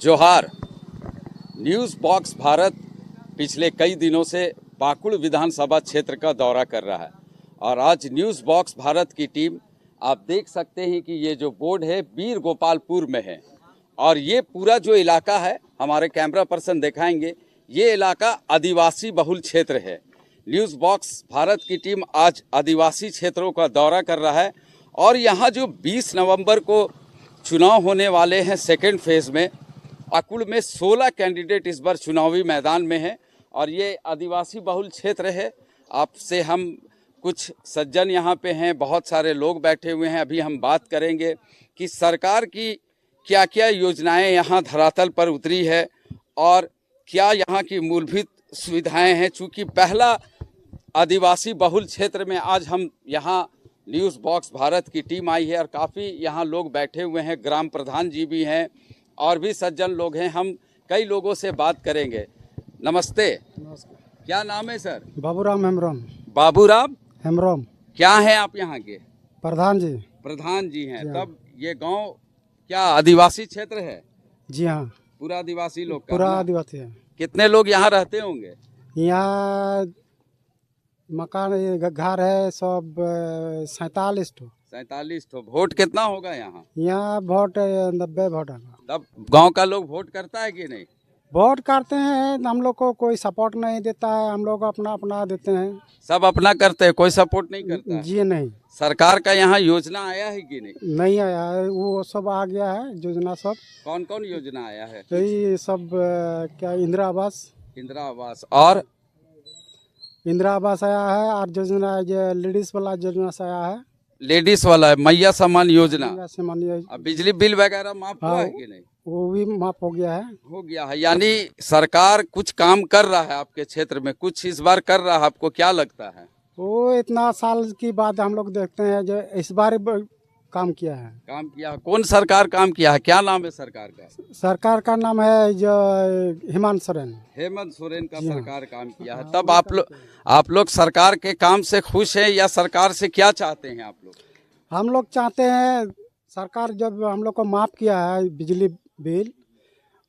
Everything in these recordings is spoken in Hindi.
जोहार। न्यूज़ बॉक्स भारत पिछले कई दिनों से पाकुड़ विधानसभा क्षेत्र का दौरा कर रहा है और आज न्यूज़ बॉक्स भारत की टीम आप देख सकते हैं कि ये जो बोर्ड है वीर गोपालपुर में है और ये पूरा जो इलाका है हमारे कैमरा पर्सन दिखाएंगे, ये इलाका आदिवासी बहुल क्षेत्र है। न्यूज़ बॉक्स भारत की टीम आज आदिवासी क्षेत्रों का दौरा कर रहा है और यहाँ जो 20 नवंबर को चुनाव होने वाले हैं सेकेंड फेज़ में, पाकुड़ में 16 कैंडिडेट इस बार चुनावी मैदान में हैं और ये आदिवासी बहुल क्षेत्र है। आपसे हम कुछ सज्जन यहाँ पे हैं, बहुत सारे लोग बैठे हुए हैं। अभी हम बात करेंगे कि सरकार की क्या क्या योजनाएं यहाँ धरातल पर उतरी है और क्या यहाँ की मूलभूत सुविधाएं हैं। चूँकि पहला आदिवासी बहुल क्षेत्र में आज हम यहाँ न्यूज़ बॉक्स भारत की टीम आई है और काफ़ी यहाँ लोग बैठे हुए हैं। ग्राम प्रधान जी भी हैं और भी सज्जन लोग हैं। हम कई लोगों से बात करेंगे। नमस्ते। नमस्कार। क्या नाम है सर? बाबूराम हेम्ब्रम। बाबूराम हेम्ब्रम। क्या हैं आप यहाँ के? प्रधान जी। प्रधान जी हैं। जी हाँ। तब ये गांव क्या आदिवासी क्षेत्र है? जी हाँ, पूरा आदिवासी लोग का पूरा है ना? आदिवासी है। कितने लोग यहाँ रहते होंगे? यहाँ मकान घर है सब 47 ठो। 47 तो वोट कितना होगा यहाँ? यहाँ वोट 90 वोट है। तब गांव का लोग वोट करता है कि नहीं? वोट करते हैं, हम लोग को कोई सपोर्ट नहीं देता है, हम लोग अपना अपना देते हैं। सब अपना करते हैं, कोई सपोर्ट नहीं करता है? जी नहीं, सरकार का यहाँ योजना आया है कि नहीं? नहीं आया है, वो सब आ गया है योजना सब। कौन कौन योजना आया है? यही सब क्या इंदिरा आवास। इंदिरा आवास और इंदिरा आवास आया है और योजना ये लेडीज वाला योजना से आया है। लेडीज वाला है, मैया सम्मान योजना। से मानिए अब बिजली बिल वगैरह माफ हुआ है कि नहीं? वो भी माफ हो गया है। हो गया है, यानी सरकार कुछ काम कर रहा है आपके क्षेत्र में, कुछ इस बार कर रहा है। आपको क्या लगता है? वो इतना साल की बाद हम लोग देखते हैं जो इस बार काम किया है। काम किया है? कौन सरकार काम किया है? क्या नाम है सरकार का? सरकार का नाम है जो हेमंत सोरेन। हेमंत सोरेन का जी हाँ। सरकार काम किया है। तब आप लोग सरकार के काम से खुश हैं या सरकार से क्या चाहते हैं आप लोग? हम लोग चाहते हैं सरकार जब हम लोग को माफ किया है बिजली बिल,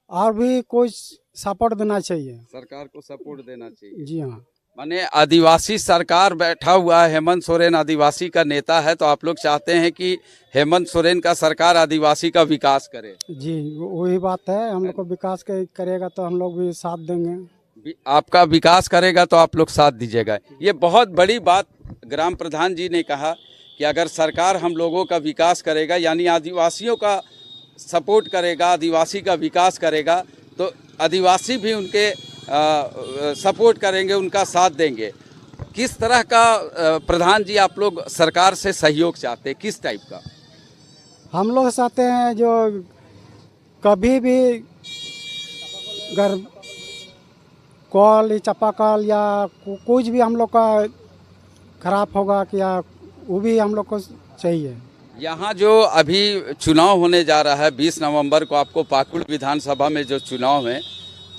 और भी कुछ सपोर्ट देना चाहिए। सरकार को सपोर्ट देना चाहिए। जी हाँ। माने आदिवासी सरकार बैठा हुआ है, हेमंत सोरेन आदिवासी का नेता है, तो आप लोग चाहते हैं कि हेमंत सोरेन का सरकार आदिवासी का विकास करे। जी वही बात है, हम लोग को विकास करेगा तो हम लोग भी साथ देंगे। आपका विकास करेगा तो आप लोग साथ दीजिएगा। ये बहुत बड़ी बात ग्राम प्रधान जी ने कहा कि अगर सरकार हम लोगों का विकास करेगा, यानी आदिवासियों का सपोर्ट करेगा, आदिवासी का विकास करेगा, तो आदिवासी भी उनके सपोर्ट करेंगे, उनका साथ देंगे। किस तरह का प्रधान जी आप लोग सरकार से सहयोग चाहते हैं? किस टाइप का? हम लोग चाहते हैं जो कभी भी अगर कॉल चापाकल या कुछ भी हम लोग का खराब होगा क्या, वो भी हम लोग को चाहिए। यहाँ जो अभी चुनाव होने जा रहा है 20 नवंबर को, आपको पाकुड़ विधानसभा में जो चुनाव है,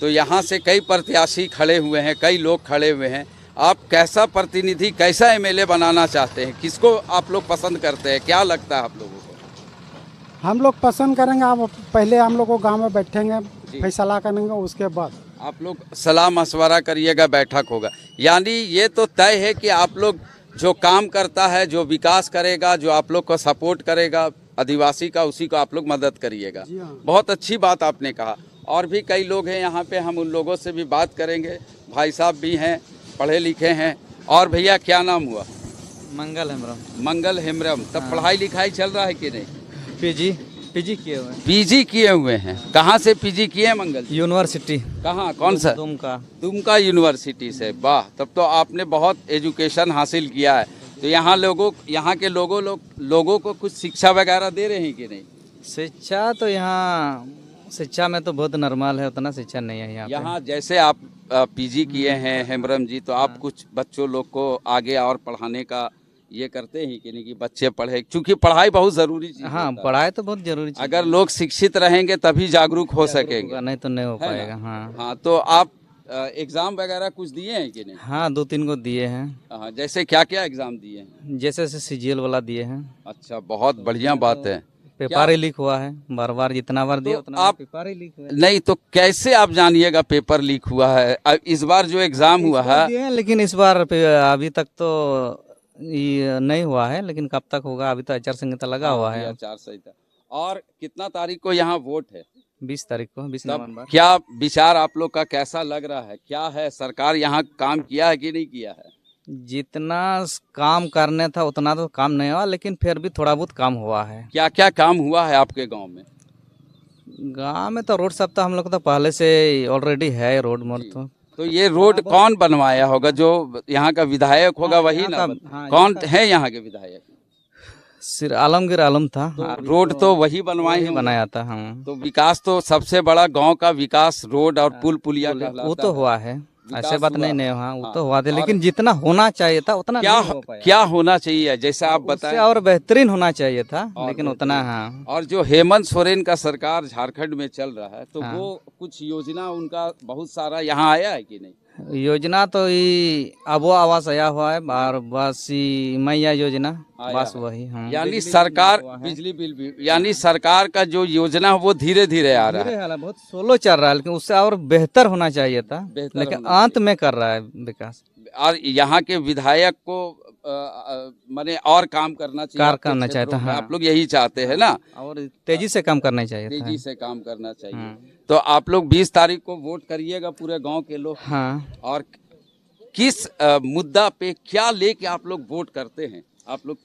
तो यहाँ से कई प्रत्याशी खड़े हुए हैं, कई लोग खड़े हुए हैं। आप कैसा प्रतिनिधि, कैसा एमएलए बनाना चाहते हैं? किसको आप लोग पसंद करते हैं? क्या लगता है आप लोगों को? हम लोग पसंद करेंगे, आप पहले हम लोग को गांव में बैठेंगे, फैसला करेंगे, उसके बाद आप लोग सलाह मशवरा करिएगा, बैठक होगा। यानी ये तो तय है कि आप लोग जो काम करता है, जो विकास करेगा, जो आप लोग को सपोर्ट करेगा आदिवासी का, उसी को आप लोग मदद करिएगा। बहुत अच्छी बात आपने कहा। और भी कई लोग हैं यहाँ पे, हम उन लोगों से भी बात करेंगे। भाई साहब भी हैं, पढ़े लिखे हैं। और भैया क्या नाम हुआ? मंगल हेम्ब्रम। मंगल हेम्ब्रम। तब पढ़ाई लिखाई चल रहा है कि नहीं? पीजी किए हुए हैं। पीजी किए हुए हैं। कहाँ से पीजी किए हैं मंगल जी? यूनिवर्सिटी। कहाँ, कौन सा? दुमका यूनिवर्सिटी से। वाह, तब तो आपने बहुत एजुकेशन हासिल किया है। तो यहाँ के लोगों को कुछ शिक्षा वगैरह दे रहे हैं कि नहीं? शिक्षा तो यहाँ शिक्षा में तो बहुत नॉर्मल है, उतना शिक्षा नहीं है यहाँ जैसे आप पीजी किए हैं हेम्ब्रम जी, तो आप कुछ बच्चों लोग को आगे और पढ़ाने का ये करते हैं कि नहीं कि बच्चे पढ़े? क्योंकि पढ़ाई बहुत जरूरी चीज है। हाँ, पढ़ाई तो बहुत जरूरी चीज। अगर लोग शिक्षित रहेंगे तभी जागरूक हो सकेंगे, नहीं तो नहीं हो पाएगा। हाँ हाँ। तो आप एग्जाम वगैरह कुछ दिए हैं कि नहीं? हाँ, 2-3 को दिए हैं। हाँ, जैसे क्या क्या एग्जाम दिए हैं? जैसे सीजीएल वाला दिए हैं। अच्छा, बहुत बढ़िया बात है। पेपर ही लीक हुआ है, बार बार जितना बार दिया तो उतना बार आप पेपर ही लीक हुआ है। नहीं तो कैसे आप जानिएगा पेपर लीक हुआ है? इस बार जो एग्जाम हुआ इस बार है, दिए हैं, लेकिन इस बार अभी तक तो ये नहीं हुआ है, लेकिन कब तक होगा? अभी तो आचार संहिता लगा हुआ है। आचार संहिता। और कितना तारीख को यहाँ वोट है? 20 तारीख को, 20 तब नवंबर। क्या विचार आप लोग का कैसा लग रहा है? क्या है, सरकार यहाँ काम किया है कि नहीं किया है? जितना काम करने था उतना तो काम नहीं हुआ, लेकिन फिर भी थोड़ा बहुत काम हुआ है। क्या क्या काम हुआ है आपके गांव में? गांव में तो रोड सब तो हम लोग तो पहले से ऑलरेडी है, रोड मोड तो ये रोड कौन बनवाया होगा? जो यहाँ का विधायक होगा वही ना? कौन है यहाँ के विधायक? सिर आलमगीर आलम था। तो रोड तो वही बनवाए हैं, बनाया था। हाँ, तो विकास तो सबसे बड़ा गांव का विकास रोड और पुल पुलिया वो तो हुआ है, ऐसे बात हुआ। नहीं हुआ, वो तो हुआ था, लेकिन जितना होना चाहिए था उतना क्या नहीं हो पाया। क्या होना चाहिए जैसे आप बताएं? और बेहतरीन होना चाहिए था, लेकिन उतना। हाँ, और जो हेमंत सोरेन का सरकार झारखंड में चल रहा है, तो वो कुछ योजना उनका बहुत सारा यहाँ आया है कि नहीं? योजना तो ये अबो आवास आया हुआ है, और बस ये मैया योजना, बस वही। हाँ, यानी सरकार बिजली बिल भी, यानी सरकार का जो योजना है वो धीरे धीरे आ रहा है। बहुत सोलो चल रहा है, लेकिन उससे और बेहतर होना चाहिए था, लेकिन अंत में कर रहा है विकास। और यहाँ के विधायक को माने और काम करना चाहिए, करना चाहिए था। हाँ, आप लोग यही चाहते हैं ना? और तेजी से काम करना चाहिए, तेजी से काम करना चाहिए। तो आप लोग 20 तारीख को वोट करिएगा पूरे गांव के लोग। हाँ, और किस मुद्दा पे क्या लेके आप लोग वोट करते हैं? आप लोग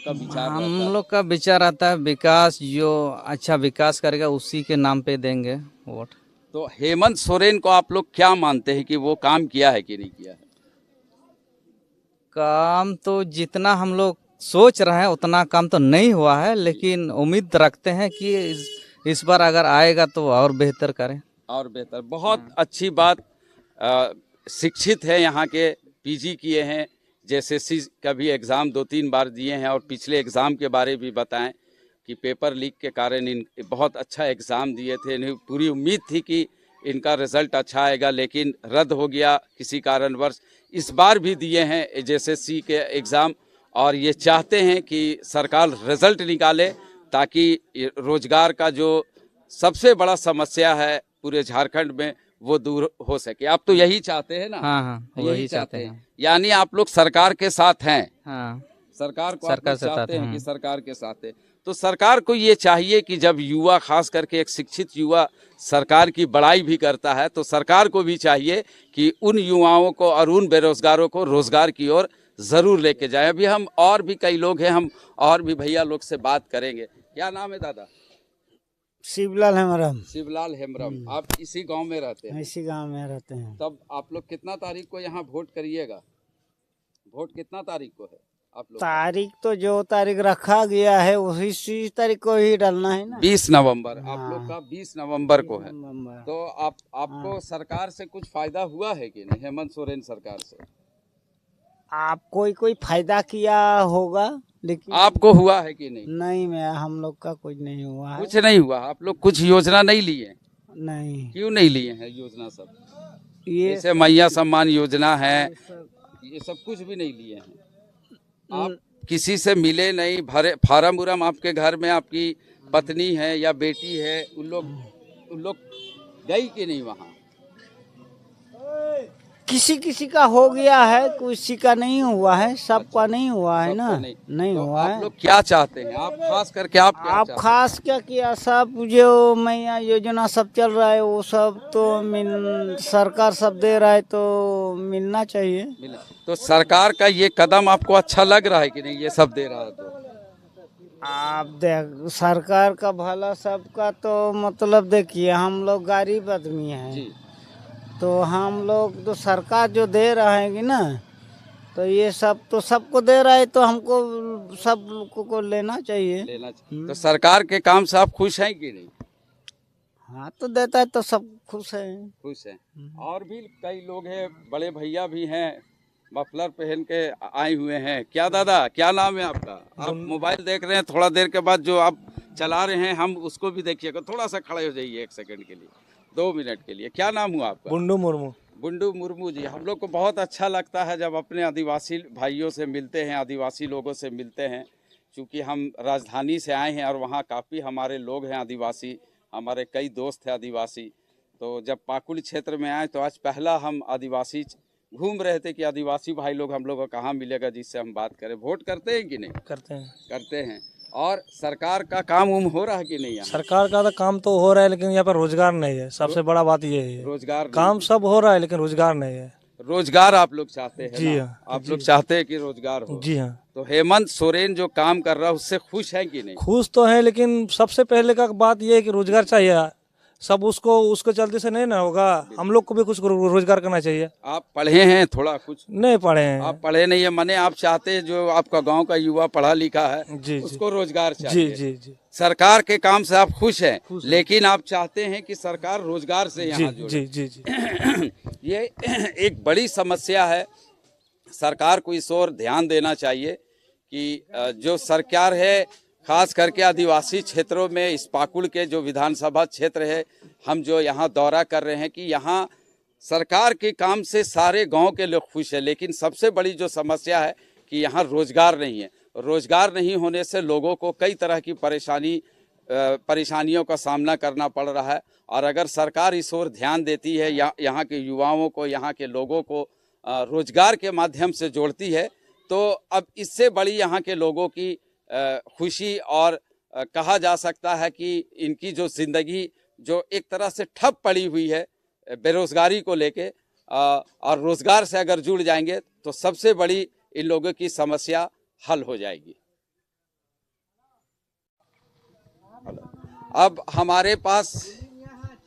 का विचार? हम लोग का विचार आता है विकास, जो अच्छा विकास करेगा उसी के नाम पे देंगे वोट। तो हेमंत सोरेन को आप लोग क्या मानते हैं कि वो काम किया है कि नहीं किया है? काम तो जितना हम लोग सोच रहे हैं उतना काम तो नहीं हुआ है, लेकिन उम्मीद रखते हैं कि इस बार अगर आएगा तो और बेहतर करें। और बेहतर, बहुत अच्छी बात। शिक्षित है, यहाँ के पीजी किए हैं, JSSC का भी एग्ज़ाम 2-3 बार दिए हैं, और पिछले एग्ज़ाम के बारे भी बताएं कि पेपर लीक के कारण इन बहुत अच्छा एग्ज़ाम दिए थे। इन्हें पूरी उम्मीद थी कि इनका रिज़ल्ट अच्छा आएगा, लेकिन रद्द हो गया किसी कारणवश। इस बार भी दिए हैं JSSC के एग्ज़ाम, और ये चाहते हैं कि सरकार रिज़ल्ट निकाले ताकि रोजगार का जो सबसे बड़ा समस्या है पूरे झारखंड में वो दूर हो सके। आप तो यही चाहते हैं ना? हाँ, यही चाहते हैं। यानी आप लोग सरकार के साथ हैं। हाँ, सरकार को सरकार आप चाहते हैं कि हाँ। सरकार के साथ है। तो सरकार को ये चाहिए कि जब युवा, खास करके एक शिक्षित युवा सरकार की बड़ाई भी करता है, तो सरकार को भी चाहिए कि उन युवाओं को और उन बेरोजगारों को रोजगार की ओर जरूर लेके जाए। अभी हम और भी कई लोग हैं, हम और भी भैया लोग से बात करेंगे। क्या नाम है दादा? शिवलाल हेमरम। शिवलाल हेमरम। आप इसी गांव में रहते हैं? इसी गांव में रहते हैं। तब आप लोग कितना तारीख को यहाँ वोट करिएगा? वोट कितना तारीख को है आप लोग? तारीख तो जो तारीख रखा गया है उसी तारीख को ही डालना है ना। 20 नवंबर। आप लोग का 20 नवंबर को है। नवंबर। तो आपको सरकार से कुछ फायदा हुआ है कि नहीं? हेमंत सोरेन सरकार से आप कोई फायदा किया होगा, लेकिन आपको हुआ है कि नहीं? नहीं, मैं हम लोग का कुछ नहीं हुआ है। कुछ नहीं हुआ। आप लोग कुछ योजना नहीं लिए? नहीं। क्यों नहीं लिए हैं योजना? सब ये जैसे मैया सम्मान योजना है, ये सब कुछ भी नहीं लिए हैं। आप किसी से मिले नहीं? भरे फार्म उरम आपके घर में आपकी पत्नी है या बेटी है, उन लोग गई कि नहीं वहाँ? किसी का हो गया है, किसी का नहीं हुआ है, सबका नहीं हुआ है ना। नहीं तो हुआ आप है। लोग क्या चाहते हैं? आप खास करके आप क्या चाहते हैं? खास क्या किया? सब जो मैया योजना सब चल रहा है वो सब तो सरकार सब दे रहा है, तो मिलना चाहिए। तो सरकार का ये कदम आपको अच्छा लग रहा है कि नहीं, ये सब दे रहा है? तो आप देख, सरकार का भला सबका, तो मतलब देखिए हम लोग गरीब आदमी हैं जी। तो हम लोग तो सरकार जो दे रहे हैं ना, तो ये सब तो सबको दे रहा है, तो हमको सब को लेना चाहिए। तो सरकार के काम से आप खुश हैं कि नहीं? हाँ, तो देता है तो सब खुश है। खुश हैं। और भी कई लोग हैं, बड़े भैया भी हैं, मफलर पहन के आए हुए हैं। क्या दादा, क्या नाम है आपका? आप मोबाइल देख रहे हैं, थोड़ा देर के बाद जो आप चला रहे हैं हम उसको भी देखिएगा। थोड़ा सा खड़े हो जाइए 1 सेकंड के लिए, 2 मिनट के लिए। क्या नाम हुआ आपका? बुंडू मुर्मू। बुंडू मुर्मू जी। हम लोग को बहुत अच्छा लगता है जब अपने आदिवासी भाइयों से मिलते हैं, आदिवासी लोगों से मिलते हैं, चूँकि हम राजधानी से आए हैं और वहाँ काफ़ी हमारे लोग हैं आदिवासी, हमारे कई दोस्त हैं आदिवासी। तो जब पाकुड़ क्षेत्र में आए तो आज पहला हम आदिवासी घूम रहे थे कि आदिवासी भाई लोग हम लोग को कहाँ मिलेगा जिससे हम बात करें। वोट करते हैं कि नहीं? करते हैं। करते हैं। और सरकार का काम हो रहा है कि नहीं? यहाँ सरकार का तो काम तो हो रहा है, लेकिन यहाँ पर रोजगार नहीं है। सबसे बड़ा बात ये है, रोजगार नहीं काम सब हो रहा है लेकिन रोजगार नहीं है। रोजगार आप लोग चाहते हैं जी ना? हाँ, आप लोग चाहते हैं कि रोजगार हो। जी हाँ, तो हेमंत सोरेन जो काम कर रहा है उससे खुश है कि नहीं? खुश तो है, लेकिन सबसे पहले का बात ये है कि रोजगार चाहिए। सब उसको चलते से नहीं ना होगा, हम लोग को भी कुछ रोजगार करना चाहिए। आप पढ़े हैं थोड़ा कुछ? नहीं पढ़े हैं। आप पढ़े नहीं है, माने आप चाहते हैं जो आपका गांव का युवा पढ़ा लिखा है जी, उसको रोजगार जी चाहिए। जी जी सरकार के काम से आप खुश हैं, लेकिन आप चाहते हैं कि सरकार रोजगार से यहाँ जी जोड़े। जी जी ये एक बड़ी समस्या है। सरकार को इस ओर ध्यान देना चाहिए कि जो सरकार है खास करके आदिवासी क्षेत्रों में इस पाकुड़ के जो विधानसभा क्षेत्र है, हम जो यहाँ दौरा कर रहे हैं कि यहाँ सरकार के काम से सारे गांव के लोग खुश हैं, लेकिन सबसे बड़ी जो समस्या है कि यहाँ रोजगार नहीं है। रोजगार नहीं होने से लोगों को कई तरह की परेशानियों का सामना करना पड़ रहा है। और अगर सरकार इस ओर ध्यान देती है, यहाँ के युवाओं को, यहाँ के लोगों को रोजगार के माध्यम से जोड़ती है, तो अब इससे बड़ी यहाँ के लोगों की खुशी और कहा जा सकता है कि इनकी जो जिंदगी जो एक तरह से ठप पड़ी हुई है बेरोजगारी को लेके, और रोजगार से अगर जुड़ जाएंगे तो सबसे बड़ी इन लोगों की समस्या हल हो जाएगी। अब हमारे पास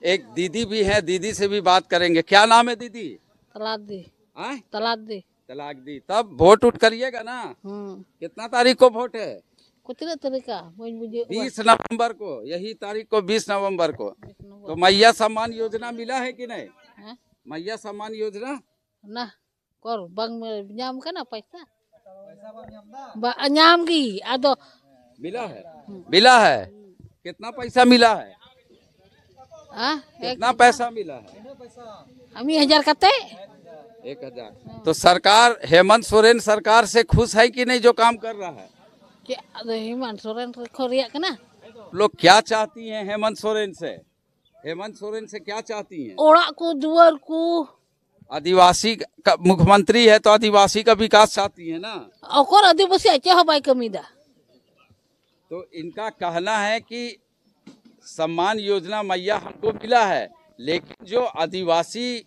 एक दीदी भी है, दीदी से भी बात करेंगे। क्या नाम है दीदी? तलाक दी। आए? तलाक दी। तलाक दी। तब वोट उठ करिएगा ना? कितना तारीख को वोट है? कितने तरीका मुझे 20 नवंबर को, यही तारीख को 20 नवंबर को। तो मैया सम्मान योजना मिला है कि नहीं? हैं? मैया सम्मान योजना ना कर बंग में जाम का ना पैसा जाम की आदो मिला है? मिला है। कितना पैसा मिला है? कितना पैसा मिला है? हमें 1000 कते 1000। तो सरकार हेमंत सोरेन सरकार से खुश है कि नहीं जो काम कर रहा है? हेमंत सोरेन खोरिया का ना लोग क्या चाहती हैं हेमंत सोरेन से? हेमंत सोरेन से क्या चाहती हैं? ओड़ा को दुआर को आदिवासी का मुख्यमंत्री है तो आदिवासी का विकास चाहती है ना? और आदिवासी अच्छे हो भाई कमीदा। तो इनका कहना है कि सम्मान योजना मैया हमको मिला है, लेकिन जो आदिवासी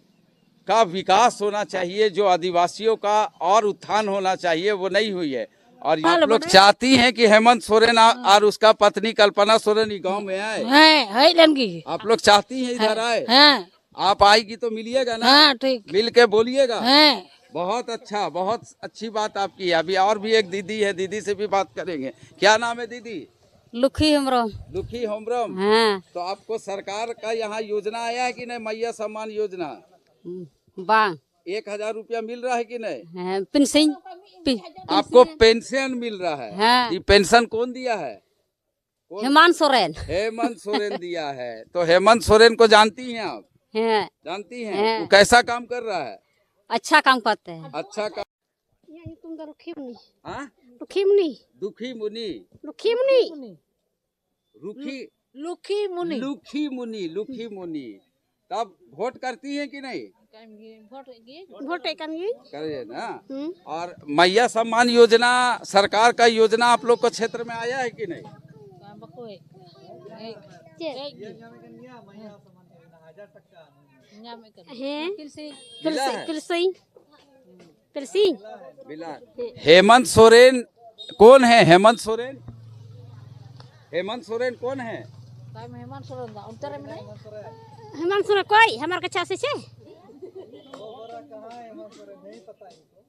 का विकास होना चाहिए, जो आदिवासियों का और उत्थान होना चाहिए, वो नहीं हुई है। और आप लोग चाहती हैं कि हेमंत सोरेन और उसका पत्नी कल्पना सोरेन गांव में आए। है लंगी आप लोग चाहती हैं इधर आए? हैं। आप आएगी तो मिलिएगा ना? हाँ ठीक। मिल के बोलिएगा। हैं। बहुत अच्छा, बहुत अच्छी बात आपकी है। अभी और भी एक दीदी है, दीदी से भी बात करेंगे। क्या नाम है दीदी? लुखी हमरो। लुखी होमरम। हाँ। तो आपको सरकार का यहाँ योजना आया है कि नहीं? मैया सम्मान योजना बांग 1000 रुपया मिल रहा है कि नहीं? पेंशन आपको पेंशन मिल रहा है? हाँ। ये पेंशन कौन दिया है? हेमंत सोरेन। हेमंत सोरेन दिया है। तो हेमंत सोरेन को जानती हैं आप? हैं। जानती हैं? वो कैसा काम कर रहा है? अच्छा काम करते हैं। अच्छा काम। रुखीमुनी। हाँ? रुखीमुनी। दुखी मुनि, रुखीमुनी। रुखी लुखी मुनी। लुखी मुनि, लुखी मुनि। तब वोट करती हैं कि नहीं? वोट करे ना। और मैया सम्मान योजना सरकार का योजना आप लोग को क्षेत्र में आया है कि नहीं? मिला है। हेमंत सोरेन कौन है? हेमंत सोरेन, हेमंत सोरेन कौन है? हेमंत सोरेन उत्तर में हेमंत सोरेन कोई हमारे कच्चा से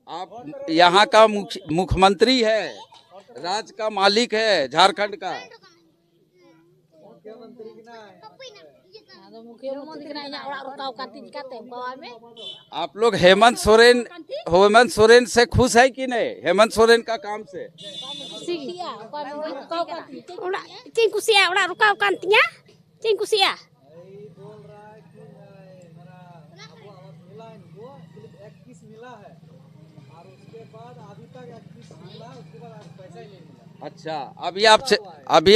आप यहाँ का मुख्यमंत्री है, राज्य का मालिक है, झारखंड का। आप लोग हेमंत सोरेन से खुश है कि नहीं? हेमंत सोरेन का काम से चिंकुसिया उड़ा रुकाव कांतिया चिंकुसिया मिला है और उसके बाद अभी तक 21 मिला, उसके बाद पैसा ही नहीं मिला। अच्छा, अभी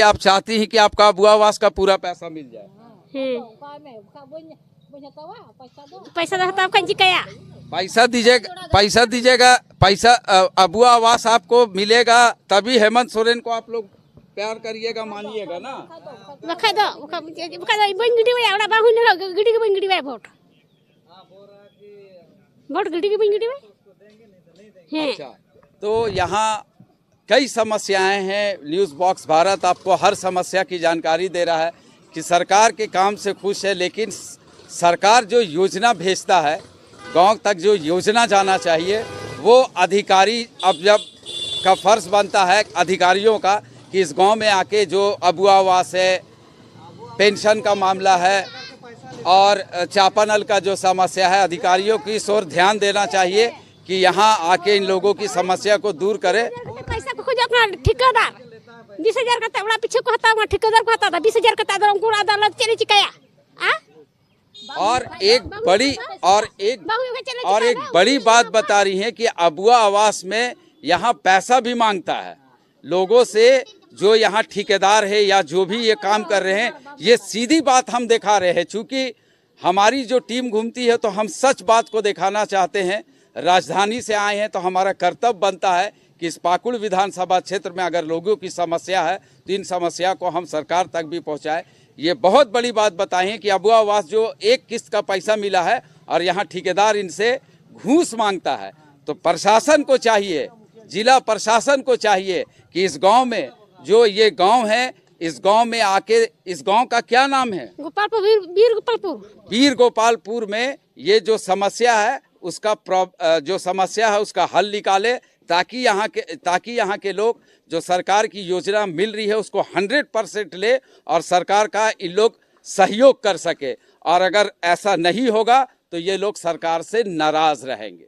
आप चाहती हैं कि आपका अबुआ आवास का पूरा पैसा मिल जाए। पैसा रहता आपका चिकाया पैसा दीजिएगा पैसा अबुआ आवास आपको मिलेगा तभी हेमंत सोरेन को आप लोग प्यार करिएगा, मानिएगा ना। बखा दो बन गिडी वे आवड़ा बाहु ने गिडी के बन गिडी वे वोट गिडी के बन गिडी वे। अच्छा, तो यहाँ कई समस्याएं हैं। न्यूज़ बॉक्स भारत आपको हर समस्या की जानकारी दे रहा है कि सरकार के काम से खुश है, लेकिन सरकार जो योजना भेजता है गांव तक, जो योजना जाना चाहिए वो अधिकारी अब जब का फर्ज बनता है अधिकारियों का कि इस गांव में आके जो अबुआ आवास है, पेंशन का मामला है और चापानल का जो समस्या है, अधिकारियों की इस ओर ध्यान देना चाहिए कि यहाँ आके इन लोगों की समस्या को दूर करे। पैसा को खोज अपना ठेकेदार 20,000 का तबड़ा पीछे को हता ठेकेदार को हता था 20,000 का तादर को अदालत चले चिकाया और एक बड़ी बात बता रही है कि अबुआ आवास में यहाँ पैसा भी मांगता है लोगों से, जो यहाँ ठेकेदार है या जो भी ये काम कर रहे हैं। ये सीधी बात हम दिखा रहे हैं, चूंकि हमारी जो टीम घूमती है तो हम सच बात को दिखाना चाहते हैं। राजधानी से आए हैं तो हमारा कर्तव्य बनता है कि इस पाकुड़ विधानसभा क्षेत्र में अगर लोगों की समस्या है तो इन समस्या को हम सरकार तक भी पहुंचाएं। ये बहुत बड़ी बात बताई है कि अबुआ आवास जो एक किस्त का पैसा मिला है और यहाँ ठेकेदार इनसे घूस मांगता है। तो प्रशासन को चाहिए, जिला प्रशासन को चाहिए कि इस गांव में जो ये गांव है, इस गांव में आके, इस गांव का क्या नाम है? गोपालपुर, वीर गोपालपुर में ये जो समस्या है उसका हल निकाले ताकि यहाँ के लोग जो सरकार की योजना मिल रही है उसको 100% ले और सरकार का इन लोग सहयोग कर सके। और अगर ऐसा नहीं होगा तो ये लोग सरकार से नाराज रहेंगे।